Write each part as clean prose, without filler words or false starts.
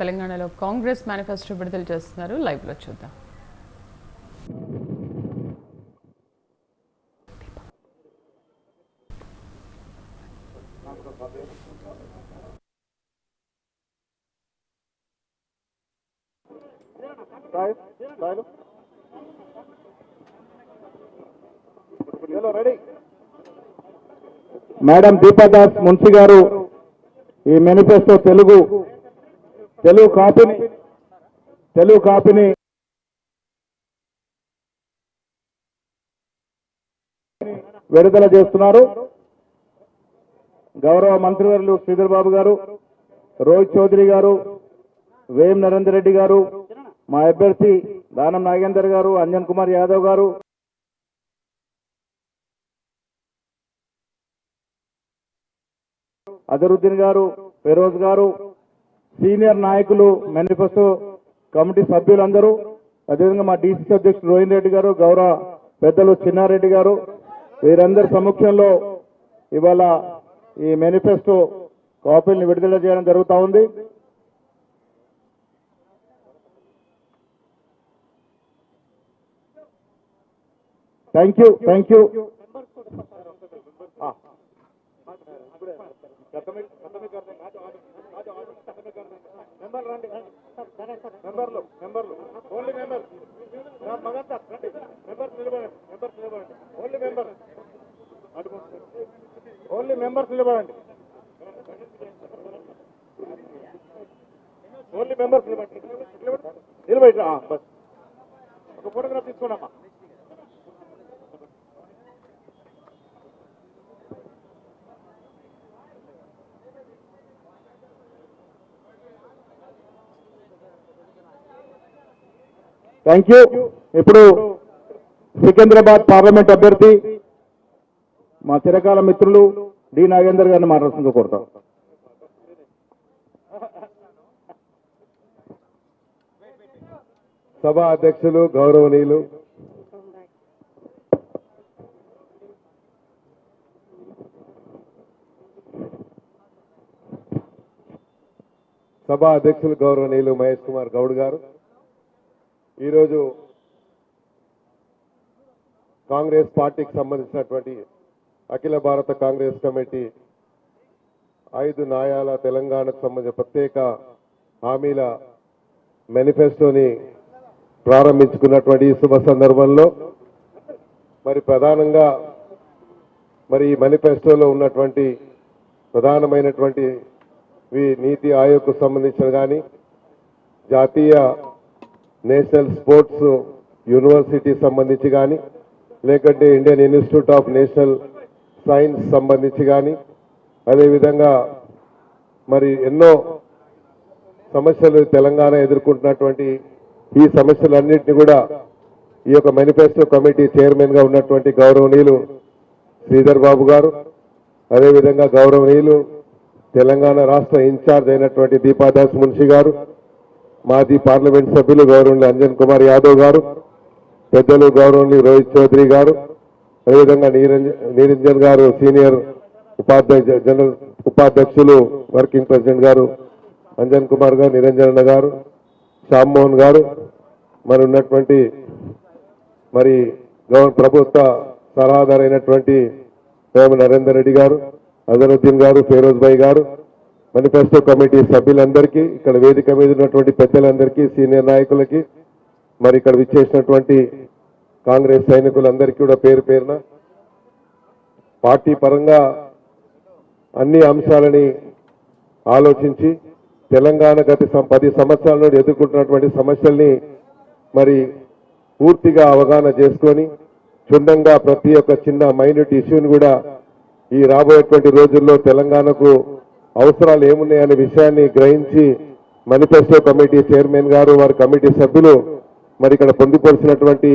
తెలంగాణలో కాంగ్రెస్ మేనిఫెస్టో విడుదల చేస్తున్నారు. లైవ్ లో చూద్దాం. మేడం దీపాదాస్ మున్సి గారు ఈ మేనిఫెస్టో తెలుగు కాపీని విడుదల చేస్తున్నారు. గౌరవ మంత్రివర్యులు శ్రీధర్ బాబు గారు, రోహిత్ చౌదరి గారు, వేం నరేందర్ రెడ్డి గారు, మా అభ్యర్థి దానం నాగేందర్ గారు, అంజన్ కుమార్ యాదవ్ గారు, అజరుద్దీన్ గారు, ఫెరోజ్ గారు, సీనియర్ నాయకులు, మేనిఫెస్టో కమిటీ సభ్యులందరూ, అదేవిధంగా మా డీసీసీ అధ్యక్షుడు రోహిన్ రెడ్డి గారు, గౌరవ పెద్దలు చిన్నారెడ్డి గారు, వీరందరి సమక్షంలో ఇవాళ ఈ మేనిఫెస్టో కాపీలను విడుదల చేయడం జరుగుతూ ఉంది. Thank you. ఓన్లీ మెంబర్స్ నిలబడండి. నిలబడి బస్ ఒక ఫోటోగ్రాఫ్ తీసుకోండమ్మా. Thank you. ఇప్పుడు సికింద్రాబాద్ పార్లమెంట్ అభ్యర్థి మా చిరకాల మిత్రులు డి నాగేందర్ గారిని మాట్లాడుతుందో కోరుతాం. సభా అధ్యక్షులు గౌరవనీయులు మహేష్ కుమార్ గౌడ్ గారు, ఈరోజు కాంగ్రెస్ పార్టీకి సంబంధించినటువంటి అఖిల భారత కాంగ్రెస్ కమిటీ 5 న్యాయాల తెలంగాణకు సంబంధించిన ప్రత్యేక హామీల మేనిఫెస్టోని ప్రారంభించుకున్నటువంటి ఈ శుభ సందర్భంలో మరి ప్రధానంగా ఈ మేనిఫెస్టోలో ఉన్నటువంటి ప్రధానమైనటువంటి నీతి ఆయోగ్కు సంబంధించిన కానీ, జాతీయ నేషనల్ స్పోర్ట్స్ యూనివర్సిటీ సంబంధించి కానీ, లేకంటే Indian institute of national science సంబంధించి కానీ, అదేవిధంగా ఎన్నో సమస్యలు తెలంగాణ ఎదుర్కొంటున్నటువంటి ఈ సమస్యలన్నింటినీ కూడా ఈ యొక్క మేనిఫెస్టో కమిటీ చైర్మన్ గా ఉన్నటువంటి గౌరవనీయులు శ్రీధర్ బాబు గారు, అదేవిధంగా గౌరవనీయులు తెలంగాణ రాష్ట్ర ఇన్ఛార్జ్ అయినటువంటి దీపాదాస్ మున్షి గారు, మాజీ పార్లమెంట్ సభ్యులు గౌరవనీయులు అంజన్ కుమార్ యాదవ్ గారు, పెద్దలు గౌరవనీయులు రోహిత్ చౌదరి గారు, అదేవిధంగా నిరంజన్ గారు, సీనియర్ జనరల్ ఉపాధ్యక్షులు వర్కింగ్ ప్రెసిడెంట్ గారు అంజన్ కుమార్ గారు, నిరంజన్ గారు, శ్యామ్మోహన్ గారు, ఉన్నటువంటి ప్రభుత్వ సలహాదారు అయినటువంటి వేమ నరేందర్ రెడ్డి గారు, అజరుద్దీన్ గారు, ఫెరోజ్ భాయ్ గారు, మేనిఫెస్టో కమిటీ సభ్యులందరికీ, ఇక్కడ వేదిక మీద ఉన్నటువంటి పెద్దలందరికీ, సీనియర్ నాయకులకి, ఇక్కడ విచ్చేసినటువంటి కాంగ్రెస్ సైనికులందరికీ కూడా పేరు పేరున పార్టీ పరంగా అన్ని అంశాలని ఆలోచించి తెలంగాణ గత 10 సంవత్సరాల నుండి ఎదుర్కొంటున్నటువంటి సమస్యల్ని పూర్తిగా అవగాహన చేసుకొని క్షుణ్ణంగా ప్రతి ఒక్క చిన్న మైన్యూట్ ఇష్యూని కూడా ఈ రాబోయేటువంటి రోజుల్లో తెలంగాణకు అవసరాలు ఏమున్నాయనే విషయాన్ని గ్రహించి మేనిఫెస్టో కమిటీ చైర్మన్ గారు, వారి కమిటీ సభ్యులు ఇక్కడ పొందుపరిచినటువంటి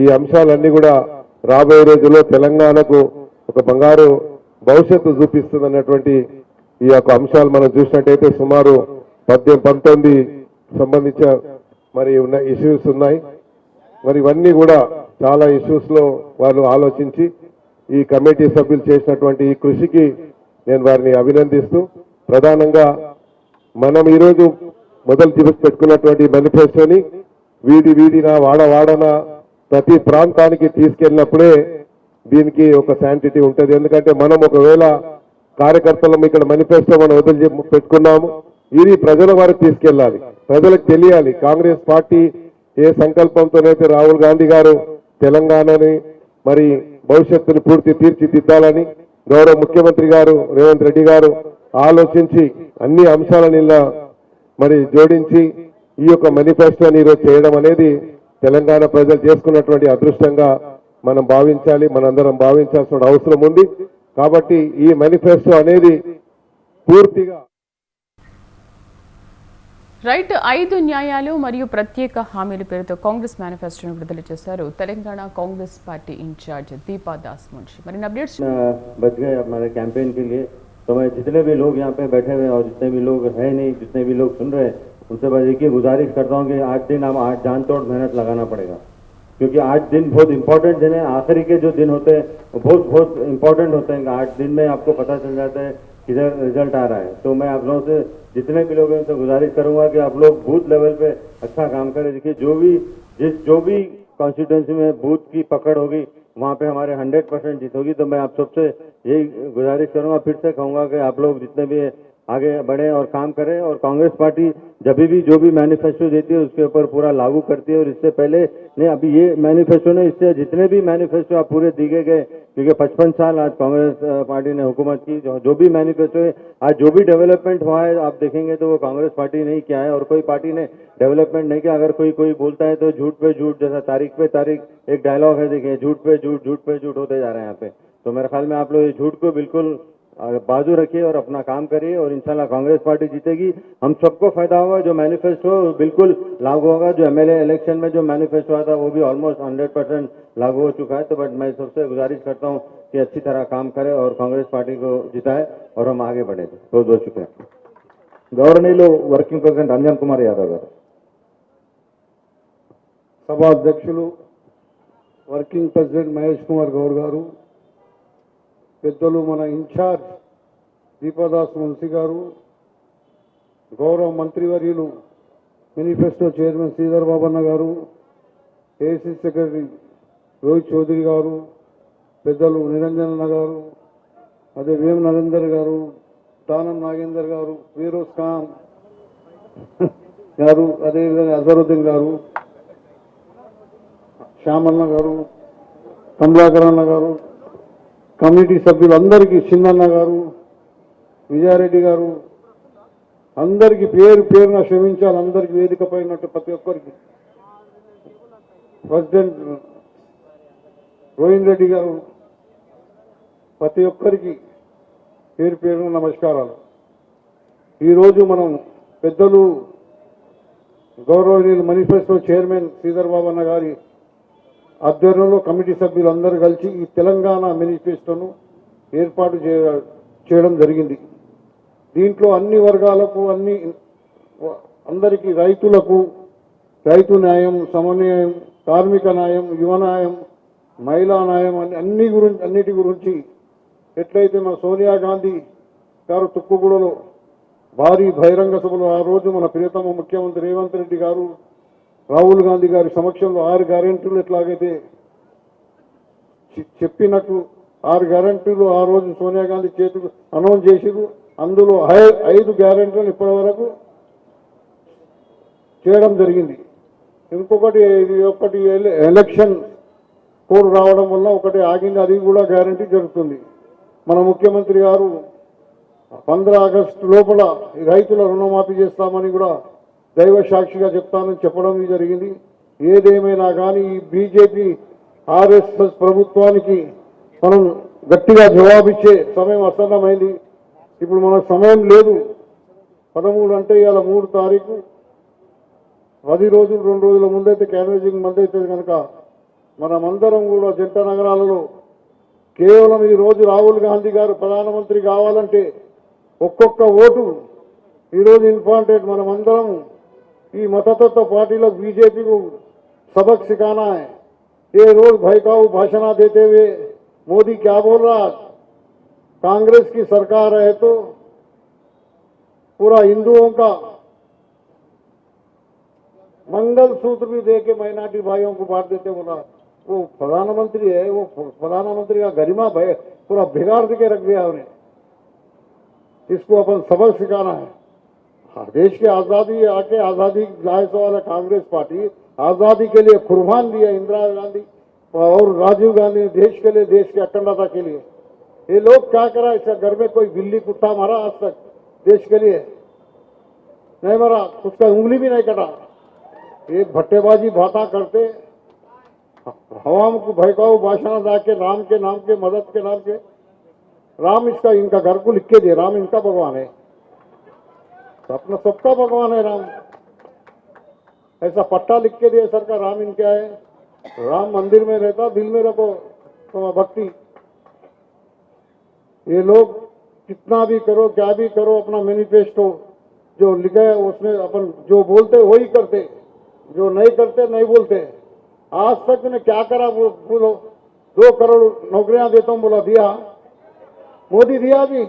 ఈ అంశాలన్నీ కూడా రాబోయే రోజుల్లో తెలంగాణకు ఒక బంగారు భవిష్యత్తు చూపిస్తుందన్నటువంటి ఈ యొక్క అంశాలు మనం చూసినట్టయితే సుమారు 19 సంబంధించిన ఉన్న ఇష్యూస్ ఉన్నాయి. ఇవన్నీ కూడా చాలా ఇష్యూస్ లో వాళ్ళు ఆలోచించి ఈ కమిటీ సభ్యులు చేసినటువంటి ఈ కృషికి నేను వారిని అభినందిస్తూ, ప్రధానంగా మనం ఈరోజు మొదలు పెట్టుకున్నటువంటి మేనిఫెస్టోని వీడిన వాడన ప్రతి ప్రాంతానికి తీసుకెళ్ళినప్పుడే దీనికి ఒక శాంటిటీ ఉంటుంది. ఎందుకంటే మనం ఒకవేళ కార్యకర్తలం ఇక్కడ మేనిఫెస్టో మనం వదిలి పెట్టుకున్నాము, ఇది ప్రజల వారికి తీసుకెళ్ళాలి, ప్రజలకు తెలియాలి కాంగ్రెస్ పార్టీ ఏ సంకల్పంతోనైతే రాహుల్ గాంధీ గారు తెలంగాణని మరి భవిష్యత్తుని పూర్తి తీర్చిదిద్దాలని గౌరవ ముఖ్యమంత్రి గారు రేవంత్ రెడ్డి గారు ఆలోచించి అన్ని అంశాలను ఇలా మరి జోడించి ఈ యొక్క మేనిఫెస్టోని ఈరోజు చేయడం అనేది తెలంగాణ ప్రజలు చేసుకున్నటువంటి అదృష్టంగా మనం భావించాలి, మనందరం భావించాల్సిన అవసరం ఉంది. కాబట్టి ఈ మేనిఫెస్టో అనేది పూర్తిగా రైట్ 5 న్యాయాలు మరియు ప్రత్యేక హామీల పేరుతో కాంగ్రెస్ మేనిఫెస్టోను విడుదల చేశారు తెలంగాణ కాంగ్రెస్ పార్టీ ఇన్ఛార్జ్ దీపా దాస్ మున్షి. మరి అప్డేట్స్ बच गए हमारे कैंपेन के लिए। तो मैं जितने भी लोग यहाँ पे बैठे हुए हैं और जितने भी लोग हैं नहीं, जितने भी लोग सुन रहे हैं, उनसे बस एक ही गुजारिश करता हूँ कि 8 दिन हम 8 जान तोड़ मेहनत लगाना पड़ेगा, क्योंकि 8 दिन बहुत इंपॉर्टेंट दिन है। आखिरी के जो दिन होते हैं वो बहुत इंपॉर्टेंट होते हैं। 8 दिन में आपको पता चल जाता है किधर रिजल्ट आ रहा है। तो मैं आप लोगों से जितने भी लोग हैं उनसे गुजारिश करूंगा कि आप लोग बूथ लेवल पे अच्छा काम करें। देखिए जो भी कॉन्स्टिट्यूंसी में बूथ की पकड़ होगी वहाँ पे हमारे 100% जीत होगी। तो मैं आप सबसे यही गुजारिश करूंगा, फिर से कहूंगा कि आप लोग जितने भी आगे बढ़े और काम करें। और कांग्रेस पार्टी जब भी जो भी मैनिफेस्टो देती है उसके ऊपर पूरा लागू करती है। और इससे पहले ने अभी ये मैनिफेस्टो ने इससे जितने भी मैनिफेस्टो आप पूरे दिए गए, क्योंकि 55 साल आज कांग्रेस पार्टी ने हुकूमत की, जो भी मैनिफेस्टो है आज जो भी डेवलपमेंट हुआ है आप देखेंगे तो वो कांग्रेस पार्टी नहीं किया है और कोई पार्टी ने डेवलपमेंट नहीं किया। अगर कोई बोलता है तो झूठ पे झूठ, जैसा तारीख पे तारीख एक डायलॉग है, देखिए झूठ पे झूठ होते जा रहे हैं यहाँ पे। तो मेरे ख्याल में आप लोग इस झूठ को बिल्कुल बाजू रखिए और अपना काम करिए और इंशाल्लाह कांग्रेस पार्टी जीतेगी। हम सबको फायदा होगा। जो मैनिफेस्टो बिल्कुल लागू होगा। जो एमएलए इलेक्शन में जो मैनिफेस्टो आया था वो भी ऑलमोस्ट 100% लागू हो चुका है। तो बट मैं सबसे गुजारिश करता हूँ कि अच्छी तरह काम करें और कांग्रेस पार्टी को जिताए और हम आगे बढ़े। बहुत बहुत शुक्रिया। గౌరవనీయులు వర్కింగ్ ప్రెసిడెంట్ అంజన్ కుమార్ యాదవ్ గారు, సభా అధ్యక్షులు వర్కింగ్ ప్రెసిడెంట్ మహేష్ కుమార్ గౌడ్ గారు, పెద్దలు మన ఇన్ఛార్జ్ దీపాదాస్ మున్సి గారు, గౌరవ మంత్రివర్యులు మేనిఫెస్టో చైర్మన్ శ్రీధర్ బాబన్న గారు, ఏసీ సెక్రటరీ రోహిత్ చౌదరి గారు, పెద్దలు నిరంజన్ గారు, అదే వేం నరేందర్ గారు, దానం నాగేందర్ గారు, ఫిరోజ్ ఖాన్ గారు, అదేవిధంగా అజరుద్దీన్ గారు, శ్యామన్న గారు, కమలాకర్ అన్న గారు, కమిటీ సభ్యులందరికీ, చిన్నన్న గారు, విజయారెడ్డి గారు, అందరికీ పేరున క్షమించాలి. అందరికీ వేదిక పైనట్టు ప్రతి ఒక్కరికి, ప్రెసిడెంట్ రోహిన్ రెడ్డి గారు, ప్రతి ఒక్కరికి పేరున నమస్కారాలు. ఈరోజు మనం పెద్దలు గౌరవనీయులు మేనిఫెస్టో చైర్మన్ శ్రీధర్ బాబన్న గారి ఆధ్వర్యంలో కమిటీ సభ్యులందరూ కలిసి ఈ తెలంగాణ మేనిఫెస్టోను ఏర్పాటు చేయడం జరిగింది. దీంట్లో అన్ని వర్గాలకు అందరికీ రైతులకు రైతు న్యాయం, సమన్వయం, కార్మిక న్యాయం, యువ న్యాయం, మహిళా న్యాయం అన్నిటి గురించి ఎట్లయితే మన సోనియా గాంధీ గారు తుక్కుగూడలో భారీ బహిరంగ సభలో ఆ రోజు మన ప్రియతమ ముఖ్యమంత్రి రేవంత్ రెడ్డి గారు రాహుల్ గాంధీ గారి సమక్షంలో 6 గ్యారెంటీలు ఎట్లాగైతే చెప్పినట్టు 6 గ్యారెంటీలు ఆ రోజు సోనియా గాంధీ చేతులు అనౌన్స్ చేసిరు. అందులో 5 గ్యారెంటీలు ఇప్పటి వరకు చేయడం జరిగింది. ఇంకొకటి ఎలక్షన్ కోడ్ రావడం వల్ల ఒకటి ఆగింది, అది కూడా గ్యారెంటీ జరుగుతుంది. మన ముఖ్యమంత్రి గారు 15 ఆగస్టు లోపల రైతుల రుణమాఫీ చేస్తామని కూడా దైవ సాక్షిగా చెప్తానని చెప్పడం జరిగింది. ఏదేమైనా కానీ ఈ బీజేపీ ఆర్ఎస్ఎస్ ప్రభుత్వానికి మనం గట్టిగా జవాబిచ్చే సమయం ఆసన్నమైంది. ఇప్పుడు మనకు సమయం లేదు. 13 అంటే ఇవాళ 3 తారీఖు, 10 రోజులు 2 రోజుల ముందైతే క్యాన్వాసింగ్ మొదలైతుంది కనుక మనమందరం కూడా జంట నగరాలలో కేవలం ఈ రోజు రాహుల్ గాంధీ గారు ప్రధానమంత్రి కావాలంటే ఒక్కొక్క ఓటు ఈరోజు ఇంపార్టెంట్. మనమందరం ఈ मततत्व पार्टियों बीजेपी को सबक सिखाना है। ये रोज भयकाऊ भाषण देते हुए मोदी क्या बोल रहा, कांग्रेस की सरकार है तो पूरा हिंदुओं का मंगलसूत्र भी दे के माइनॉरिटी भाइयों को बांट देते। बोला वो प्रधानमंत्री है, वो प्रधानमंत्री का गरिमा भाई पूरा बिगाड़ के रख दिया उन्हें। इसको अपन सबक सिखाना है। हाँ, देश की आजादी आके आजादी लाए तो वाला कांग्रेस पार्टी आजादी के लिए कुर्बान दिया। इंदिरा गांधी और राजीव गांधी ने देश के लिए, देश की अखंडता के लिए। ये लोग क्या करा? इसका घर में कोई बिल्ली कुत्ता मारा आज तक देश के लिए? नहीं मारा, उसका उंगली भी नहीं कटा। ये भट्टेबाजी बातें करते, हवा को भड़काऊ भाषण जाके राम के नाम के, मदद के नाम के। राम इसका इनका घर को लिख के दे, राम इनका भगवान है, अपना सबका भगवान है राम। ऐसा पट्टा लिख के दिया सरकार, राम इनका है। राम मंदिर में रहता, दिल में रखो तो भक्ति। ये लोग कितना भी करो, क्या भी करो, अपना मैनिफेस्टो जो लिखा है उसमें अपन जो बोलते वही करते, जो नहीं करते नहीं बोलते। आज तक ने क्या करा वो बोलो? 2 करोड़ नौकरियां देता हूं बोला, दिया? मोदी दिया अभी?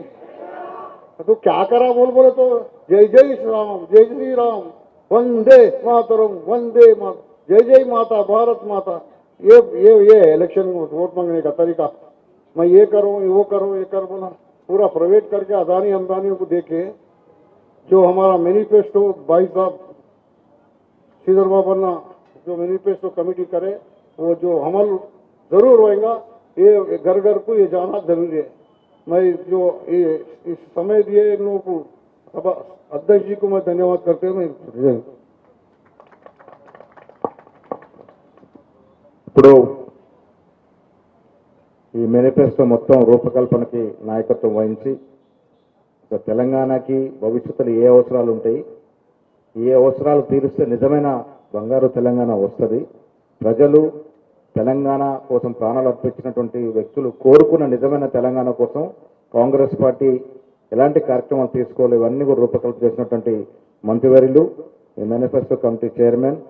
तो क्या करा बोले तो जय जय श्री राम, जय श्री राम, वंदे मातरम, वंदे मातरम, जय जय माता, भारत माता। ये इलेक्शन वोट मांगने का तरीका। मैं ये करूं, वो करूं, ये कर बोला, पूरा प्राइवेट करके अदानी अंबानियों को देके जो हमारा मैनिफेस्टो भाई साहब श्रीधर बाबा जो मैनिफेस्टो कमेटी करे वो जो अमल जरूर होएगा। ये घर घर को ये जाना जरूरी है। मैं जो ये इस समय दिए इन लोगों को, सभा अध्यक्ष जी को मैं धन्यवाद करते हुए ఇప్పుడు ఈ మేనిఫెస్టో మొత్తం రూపకల్పనకి నాయకత్వం వహించి తెలంగాణకి భవిష్యత్తులో ఏ అవసరాలు ఉంటాయి, ఏ అవసరాలు తీరుస్తే నిజమైన బంగారు తెలంగాణ వస్తుంది, ప్రజలు తెలంగాణ కోసం ప్రాణాలు అర్పించినటువంటి వ్యక్తులు కోరుకున్న నిజమైన తెలంగాణ కోసం కాంగ్రెస్ పార్టీ ఎలాంటి కార్యక్రమాలు తీసుకోవాలి, ఇవన్నీ కూడా రూపకల్పన చేసినటువంటి మంత్రివర్యులు ఈ manifesto committee chairman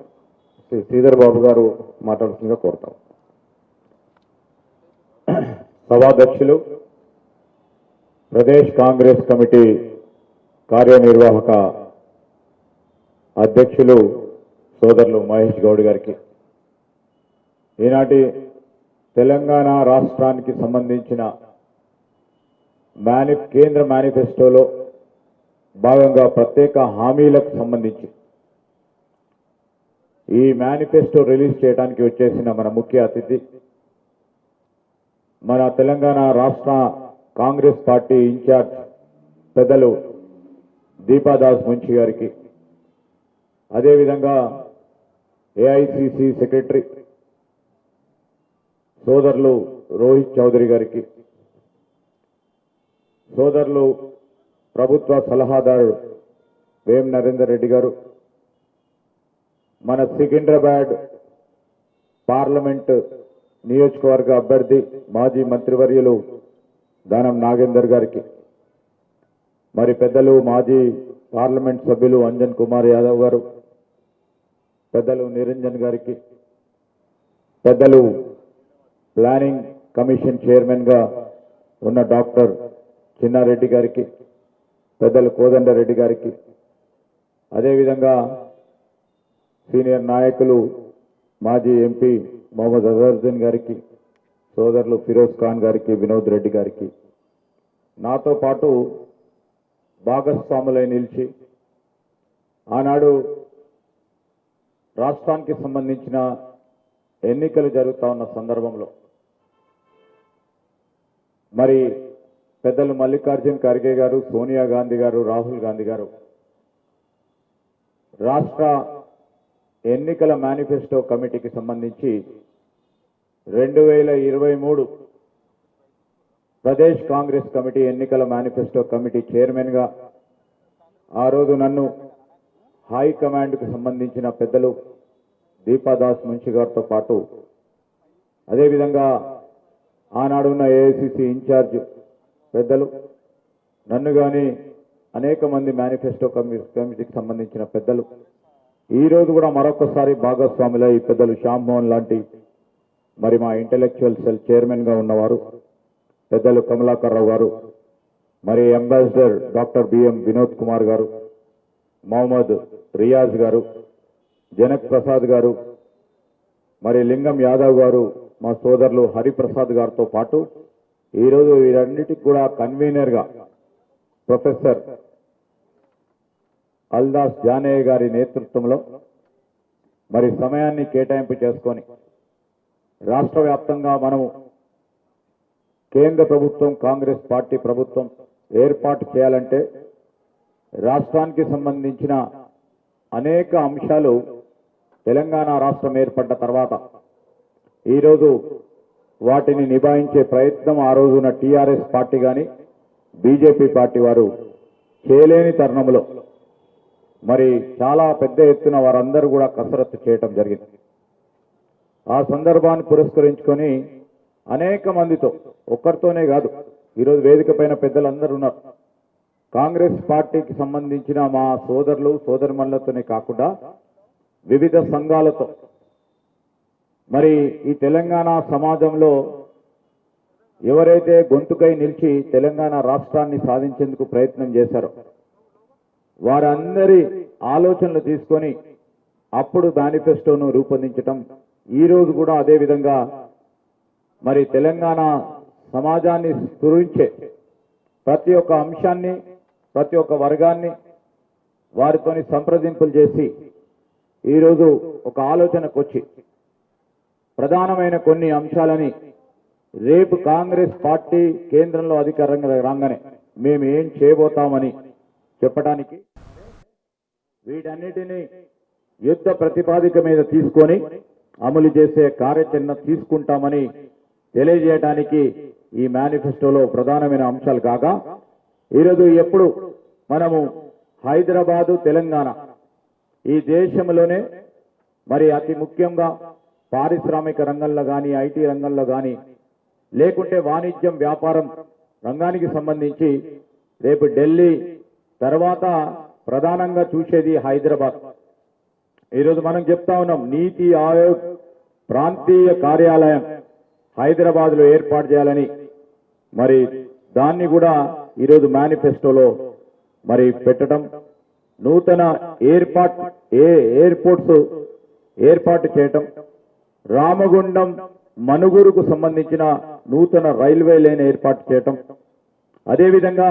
Shri Sridhar Babu గారు మాట్లాడుతుందిగా కోరుతాం. సభాధ్యక్షులు, ప్రదేశ్ కాంగ్రెస్ కమిటీ కార్యనిర్వాహక అధ్యక్షులు సోదరులు మహేష్ గౌడ్ గారికి, ఈనాటి తెలంగాణ రాష్ట్రానికి సంబంధించిన కేంద్ర మేనిఫెస్టోలో భాగంగా ప్రత్యేక హామీలకు సంబంధించి ఈ మేనిఫెస్టో రిలీజ్ చేయడానికి వచ్చేసిన మన ముఖ్య అతిథి, మన తెలంగాణ రాష్ట్ర కాంగ్రెస్ పార్టీ ఇన్ఛార్జ్ పెద్దలు దీపాదాస్ మున్షి గారికి, అదేవిధంగా ఏఐసిసి సెక్రటరీ సోదరులు రోహిత్ చౌదరి గారికి, సోదరులు ప్రభుత్వ సలహాదారు వేం నరేందర్ రెడ్డి గారు, మన సికింద్రాబాద్ పార్లమెంట్ నియోజకవర్గ అభ్యర్థి మాజీ మంత్రివర్యులు దానం నాగేందర్ గారికి, మరి పెద్దలు మాజీ పార్లమెంట్ సభ్యులు అంజన్ కుమార్ యాదవ్ గారు, పెద్దలు నిరంజన్ గారికి, పెద్దలు ప్లానింగ్ కమిషన్ చైర్మన్ గా ఉన్న డాక్టర్ చిన్నారెడ్డి గారికి, పెద్దలు కోదండరెడ్డి గారికి, అదేవిధంగా సీనియర్ నాయకులు మాజీ ఎంపీ మొహమ్మద్ అజరుద్దీన్ గారికి, సోదరులు ఫిరోజ్ ఖాన్ గారికి, వినోద్ రెడ్డి గారికి, నాతో పాటు భాగస్వాములై నిలిచి ఆనాడు రాష్ట్రానికి సంబంధించిన ఎన్నికలు జరుగుతా ఉన్న సందర్భంలో మరి పెద్దలు మల్లికార్జున్ ఖర్గే గారు, సోనియా గాంధీ గారు, రాహుల్ గాంధీ గారు రాష్ట్ర ఎన్నికల మేనిఫెస్టో కమిటీకి సంబంధించి 2023 ప్రదేశ్ కాంగ్రెస్ కమిటీ ఎన్నికల మేనిఫెస్టో కమిటీ చైర్మన్ గా ఆ రోజు నన్ను హైకమాండ్కు సంబంధించిన పెద్దలు దీపాదాస్ మున్షి గారితో పాటు, అదేవిధంగా ఆనాడున్న ఏఐసిసి ఇన్ఛార్జ్ పెద్దలు నన్ను కానీ అనేక మంది మేనిఫెస్టో కమిటీకి సంబంధించిన పెద్దలు ఈ రోజు కూడా మరొకసారి భాగస్వాములై ఈ పెద్దలు శ్యామ్ మోహన్ లాంటి మరి మా ఇంటెలెక్చువల్ సెల్ చైర్మన్ గా ఉన్నవారు పెద్దలు కమలాకర్ రావు గారు, మరి ambassador doctor BM Vinod Kumar గారు, మహమ్మద్ రియాజ్ గారు, జనక్ ప్రసాద్ గారు, మరి లింగం యాదవ్ గారు, మా సోదరులు హరిప్రసాద్ గారితో పాటు ఈరోజు వీరన్నిటికి కూడా కన్వీనర్గా ప్రొఫెసర్ అల్దాస్ జానయ్య గారి నేతృత్వంలో మరి సమయాన్ని కేటాయింపు చేసుకొని రాష్ట్ర వ్యాప్తంగా మనము కేంద్ర ప్రభుత్వం, కాంగ్రెస్ పార్టీ ప్రభుత్వం ఏర్పాటు చేయాలంటే రాష్ట్రానికి సంబంధించిన అనేక అంశాలు తెలంగాణ రాష్ట్రం ఏర్పడ్డ తర్వాత ఈరోజు వాటిని నిభాయించే ప్రయత్నం ఆ రోజున టీఆర్ఎస్ పార్టీ కానీ బీజేపీ పార్టీ వారు చేయలేని తరుణంలో మరి చాలా పెద్ద ఎత్తున వారందరూ కూడా కసరత్తు చేయటం జరిగింది. ఆ సందర్భాన్ని పురస్కరించుకొని అనేక మందితో, ఒక్కరితోనే కాదు, ఈరోజు వేదిక పైన పెద్దలందరూ ఉన్నారు. కాంగ్రెస్ పార్టీకి సంబంధించిన మా సోదరులు సోదరిమణులతోనే కాకుండా వివిధ సంఘాలతో మరి ఈ తెలంగాణ సమాజంలో ఎవరైతే గొంతుకై నిలిచి తెలంగాణ రాష్ట్రాన్ని సాధించేందుకు ప్రయత్నం చేశారో వారందరి ఆలోచనలు తీసుకొని అప్పుడు మేనిఫెస్టోను రూపొందించటం, ఈరోజు కూడా అదేవిధంగా మరి తెలంగాణ సమాజాన్ని స్ఫురించే ప్రతి ఒక్క అంశాన్ని, ప్రతి ఒక్క వర్గాన్ని వారితోని సంప్రదింపులు చేసి ఈరోజు ఒక ఆలోచనకు వచ్చి ప్రధానమైన కొన్ని అంశాలని రేపు కాంగ్రెస్ పార్టీ కేంద్రంలో అధికారంగా రాగానే మేము ఏం చేయబోతామని చెప్పడానికి వీటన్నిటినీ యుద్ధ ప్రతిపాదిక మీద తీసుకొని అమలు చేసే కార్యాచరణ తీసుకుంటామని తెలియజేయడానికి ఈ మేనిఫెస్టోలో ప్రధానమైన అంశాలు కాగా, ఈరోజు ఎప్పుడు మనము హైదరాబాదు, తెలంగాణ ఈ దేశంలోనే మరి అతి ముఖ్యంగా పారిశ్రామిక రంగంలో కానీ, ఐటీ రంగంలో కానీ, లేకుంటే వాణిజ్యం వ్యాపారం రంగానికి సంబంధించి రేపు ఢిల్లీ తర్వాత ప్రధానంగా చూసేది హైదరాబాద్. ఈరోజు మనం చెప్తా ఉన్నాం, నీతి ఆయోగ్ ప్రాంతీయ కార్యాలయం హైదరాబాద్ లో ఏర్పాటు చేయాలని. మరి దాన్ని కూడా ఈరోజు మేనిఫెస్టోలో మరి పెట్టడం, నూతన ఎయిర్పోర్ట్స్ ఏర్పాటు చేయటం, రామగుండం మనుగురుకు సంబంధించిన నూతన రైల్వే లైన్ ఏర్పాటు చేయటం, అదేవిధంగా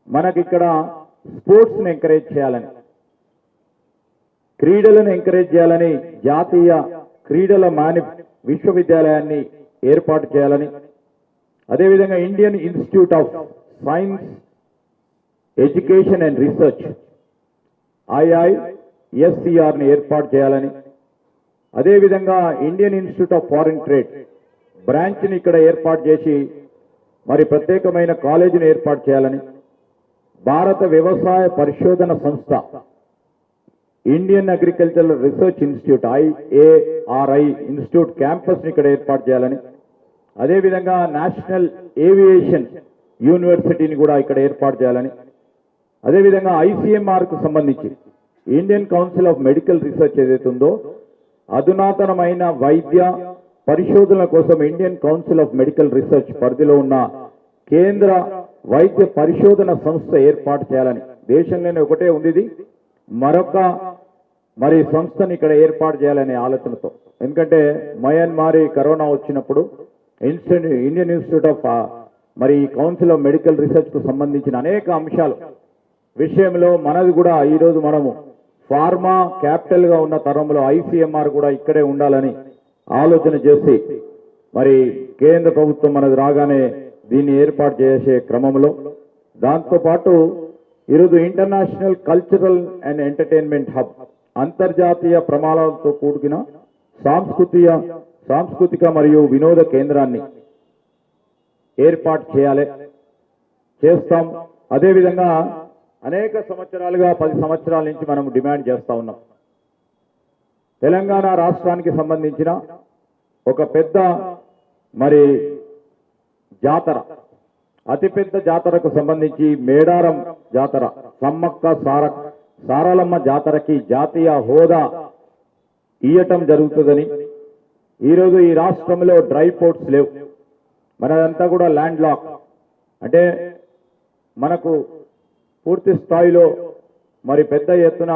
మనకిక్కడ స్పోర్ట్స్ ని ఎంకరేజ్ చేయాలని, క్రీడలను ఎంకరేజ్ చేయాలని జాతీయ క్రీడల విశ్వవిద్యాలయాన్ని ఏర్పాటు చేయాలని, అదేవిధంగా Indian institute of science education and research IISCR ని ఏర్పాటు చేయాలని, అదేవిధంగా Indian institute of foreign trade branch ని ఇక్కడ ఏర్పాటు చేసి మరి ప్రత్యేకమైన కాలేజీని ఏర్పాటు చేయాలని, భారత వ్యవసాయ పరిశోధన సంస్థ Indian agricultural research institute IARI institute campus ని ఇక్కడ ఏర్పాటు చేయాలని, అదేవిధంగా నేషనల్ ఏవియేషన్ యూనివర్సిటీని కూడా ఇక్కడ ఏర్పాటు చేయాలని, అదేవిధంగా ICMR కు సంబంధించి Indian council of medical research ఏదైతే ఉందో అధునాతనమైన వైద్య పరిశోధనల కోసం Indian council of medical research పరిధిలో ఉన్న కేంద్ర వైద్య పరిశోధన సంస్థ ఏర్పాటు చేయాలని, దేశంలోనే ఒకటే ఉంది ఇది, మరొక మరి సంస్థని ఇక్కడ ఏర్పాటు చేయాలనే ఆలోచనతో. ఎందుకంటే మయన్మారి కరోనా వచ్చినప్పుడు ఇండియన్ ఇన్స్టిట్యూట్ ఆఫ్ మరి కౌన్సిల్ ఆఫ్ మెడికల్ రీసెర్చ్ కు సంబంధించిన అనేక అంశాలు విషయంలో మనది కూడా ఈరోజు మనము ఫార్మా క్యాపిటల్ గా ఉన్న తరంలో ICMR కూడా ఇక్కడే ఉండాలని ఆలోచన చేసి మరి కేంద్ర ప్రభుత్వం మనది రాగానే దీన్ని ఏర్పాటు చేసే క్రమంలో, దాంతోపాటు ఈరోజు international cultural and entertainment hub అంతర్జాతీయ ప్రమాణాలతో కూడిన సాంస్కృతిక మరియు వినోద కేంద్రాన్ని ఏర్పాటు చేస్తాం. అదేవిధంగా అనేక సంవత్సరాలుగా 10 సంవత్సరాల నుంచి మనం డిమాండ్ చేస్తా ఉన్నాం. తెలంగాణ రాష్ట్రానికి సంబంధించిన ఒక పెద్ద మరి జాతర, అతిపెద్ద జాతరకు సంబంధించి మేడారం జాతర, సమ్మక్క సారలమ్మ జాతరకి జాతీయ హోదా ఇయ్యటం జరుగుతుందని, ఈరోజు ఈ రాష్ట్రంలో డ్రై పోర్ట్స్ లేవు, మనదంతా కూడా ల్యాండ్ లాక్, అంటే మనకు పూర్తి స్థాయిలో మరి పెద్ద ఎత్తున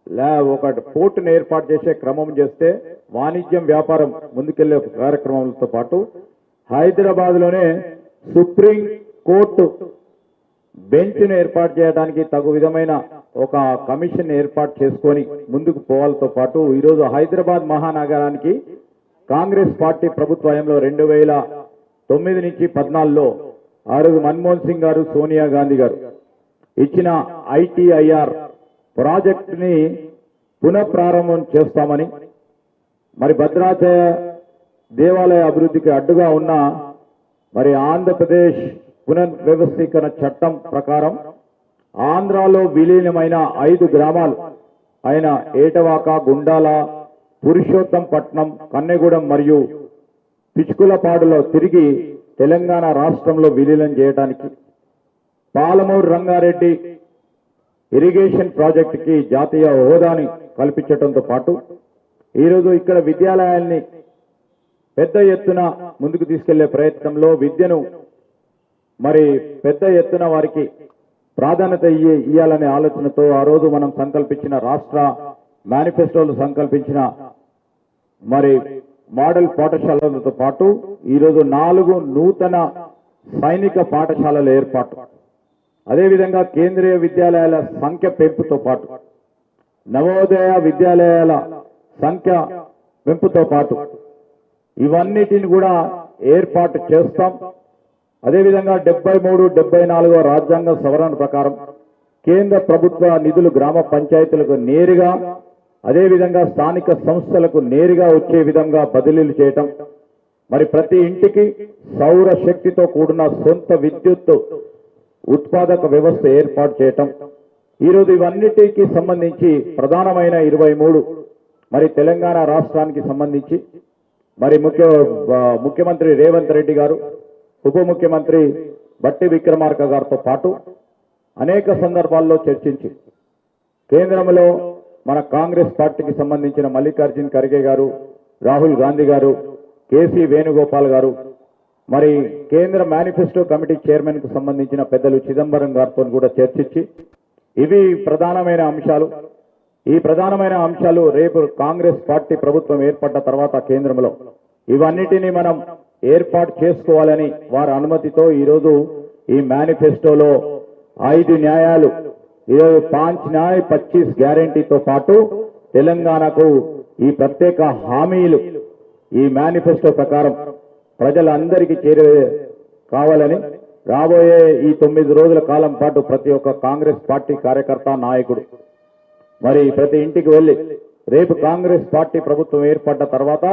ఒక పోర్టును ఏర్పాటు చేసే క్రమం చేస్తే వాణిజ్యం వ్యాపారం ముందుకెళ్లే కార్యక్రమాలతో పాటు హైదరాబాద్లోనే సుప్రీం కోర్టు బెంచ్ను ఏర్పాటు చేయడానికి తగు విధమైన ఒక కమిషన్ ఏర్పాటు చేసుకొని ముందుకు పోవాలతో పాటు ఈరోజు హైదరాబాద్ మహానగరానికి కాంగ్రెస్ పార్టీ ప్రభుత్వంలో 2009 నుంచి 14లో ఆ రోజు మన్మోహన్ సింగ్ గారు సోనియా గాంధీ గారు ఇచ్చిన ITIR ప్రాజెక్టుని పునఃప్రారంభం చేస్తామని మరి భద్రాచల దేవాలయ అభివృద్ధికి అడ్డుగా ఉన్న మరి ఆంధ్రప్రదేశ్ పునర్వ్యవస్థీకరణ చట్టం ప్రకారం ఆంధ్రాలో విలీనమైన 5 గ్రామాలు అయిన ఏటవాక, గుండాల, పురుషోత్తంపట్నం, కన్నెగూడెం మరియు పిచ్చుకులపాడులో తిరిగి తెలంగాణ రాష్ట్రంలో విలీనం చేయడానికి పాలమూరు రంగారెడ్డి ఇరిగేషన్ ప్రాజెక్టుకి జాతీయ హోదాని కల్పించడంతో పాటు ఈరోజు ఇక్కడ విద్యాలయాల్ని పెద్ద ఎత్తున ముందుకు తీసుకెళ్లే ప్రయత్నంలో విద్యను మరి పెద్ద ఎత్తున వారికి ప్రాధాన్యత ఇవ్వాలనే ఆలోచనతో ఆ రోజు మనం సంకల్పించిన రాష్ట్ర మేనిఫెస్టోలు సంకల్పించిన మరి మోడల్ పాఠశాలలతో పాటు ఈరోజు 4 నూతన సైనిక పాఠశాలల ఏర్పాటు, అదేవిధంగా కేంద్రీయ విద్యాలయాల సంఖ్య పెంపుతో పాటు నవోదయ విద్యాలయాల సంఖ్య పెంపుతో పాటు ఇవన్నిటిని కూడా ఏర్పాటు చేస్తాం. అదేవిధంగా 73, 74వ రాజ్యాంగ సవరణ ప్రకారం కేంద్ర ప్రభుత్వ నిధులు గ్రామ పంచాయతీలకు నేరుగా అదేవిధంగా స్థానిక సంస్థలకు నేరుగా వచ్చే విధంగా బదిలీలు చేయటం, మరి ప్రతి ఇంటికి సౌర శక్తితో కూడిన సొంత విద్యుత్ ఉత్పాదక వ్యవస్థ ఏర్పాటు చేయటం, ఈరోజు ఇవన్నిటికి సంబంధించి ప్రధానమైన 23 మరి తెలంగాణ రాష్ట్రానికి సంబంధించి మరి ముఖ్యమంత్రి రేవంత్ రెడ్డి గారు, ఉప ముఖ్యమంత్రి బట్టి విక్రమార్క గారితో పాటు అనేక సందర్భాల్లో చర్చించి కేంద్రంలో మన కాంగ్రెస్ పార్టీకి సంబంధించిన మల్లికార్జున్ ఖర్గే గారు, రాహుల్ గాంధీ గారు, కేసీ వేణుగోపాల్ గారు, మరి కేంద్ర మేనిఫెస్టో కమిటీ చైర్మన్ కు సంబంధించిన పెద్దలు చిదంబరం గారితో కూడా చర్చించి ఇవి ప్రధానమైన అంశాలు. ఈ ప్రధానమైన అంశాలు రేపు కాంగ్రెస్ పార్టీ ప్రభుత్వం ఏర్పడ్డ తర్వాత కేంద్రంలో ఇవన్నిటినీ మనం ఏర్పాటు చేసుకోవాలని వారి అనుమతితో ఈరోజు ఈ మేనిఫెస్టోలో 5 న్యాయాలు, ఈరోజు 5 న్యాయ 25 గ్యారంటీతో పాటు తెలంగాణకు ఈ ప్రత్యేక హామీలు ఈ మేనిఫెస్టో ప్రకారం ప్రజలందరికీ కావాలని రాబోయే ఈ 9 రోజుల కాలం పాటు ప్రతి ఒక్క కాంగ్రెస్ పార్టీ కార్యకర్త, నాయకుడు మరి ప్రతి ఇంటికి వెళ్లి రేపు కాంగ్రెస్ పార్టీ ప్రభుత్వం ఏర్పడ్డ తర్వాత